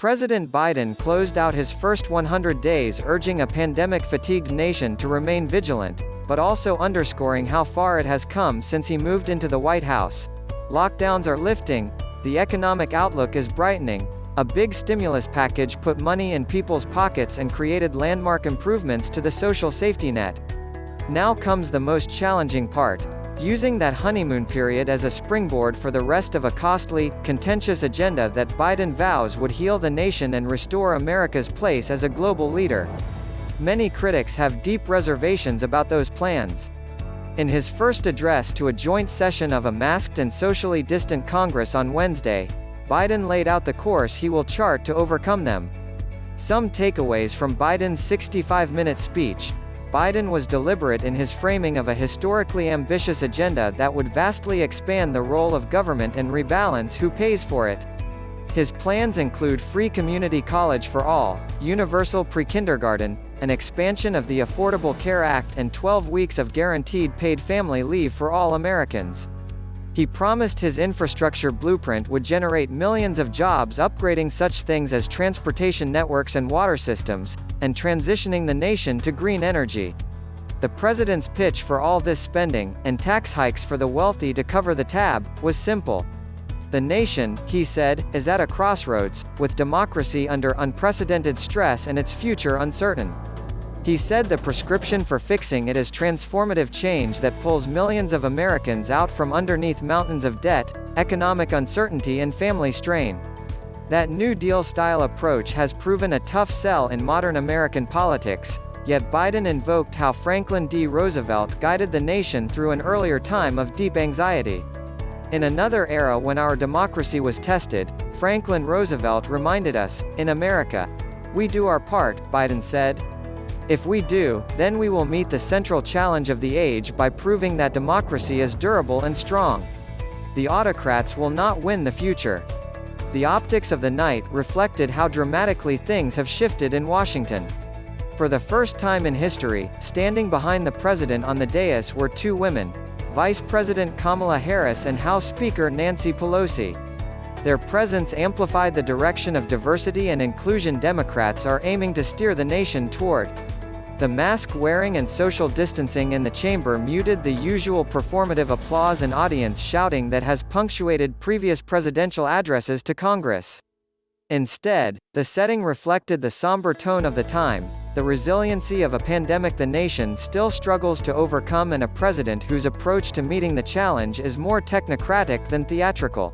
President Biden closed out his first 100 days urging a pandemic-fatigued nation to remain vigilant, but also underscoring how far it has come since he moved into the White House. Lockdowns are lifting, the economic outlook is brightening, a big stimulus package put money in people's pockets and created landmark improvements to the social safety net. Now comes the most challenging part. Using that honeymoon period as a springboard for the rest of a costly, contentious agenda that Biden vows would heal the nation and restore America's place as a global leader. Many critics have deep reservations about those plans. In his first address to a joint session of a masked and socially distant Congress on Wednesday, Biden laid out the course he will chart to overcome them. Some takeaways from Biden's 65-minute speech. Biden was deliberate in his framing of a historically ambitious agenda that would vastly expand the role of government and rebalance who pays for it. His plans include free community college for all, universal prekindergarten, an expansion of the Affordable Care Act and 12 weeks of guaranteed paid family leave for all Americans. He promised his infrastructure blueprint would generate millions of jobs upgrading such things as transportation networks and water systems, and transitioning the nation to green energy. The president's pitch for all this spending, and tax hikes for the wealthy to cover the tab, was simple. The nation, he said, is at a crossroads, with democracy under unprecedented stress and its future uncertain. He said the prescription for fixing it is transformative change that pulls millions of Americans out from underneath mountains of debt, economic uncertainty and family strain. That New Deal-style approach has proven a tough sell in modern American politics, yet Biden invoked how Franklin D. Roosevelt guided the nation through an earlier time of deep anxiety. In another era when our democracy was tested, Franklin Roosevelt reminded us, "In America, we do our part," Biden said. "If we do, then we will meet the central challenge of the age by proving that democracy is durable and strong. The autocrats will not win the future." The optics of the night reflected how dramatically things have shifted in Washington. For the first time in history, standing behind the president on the dais were two women, Vice President Kamala Harris and House Speaker Nancy Pelosi. Their presence amplified the direction of diversity and inclusion Democrats are aiming to steer the nation toward. The mask-wearing and social distancing in the chamber muted the usual performative applause and audience shouting that has punctuated previous presidential addresses to Congress. Instead, the setting reflected the somber tone of the time, the resiliency of a pandemic the nation still struggles to overcome and a president whose approach to meeting the challenge is more technocratic than theatrical.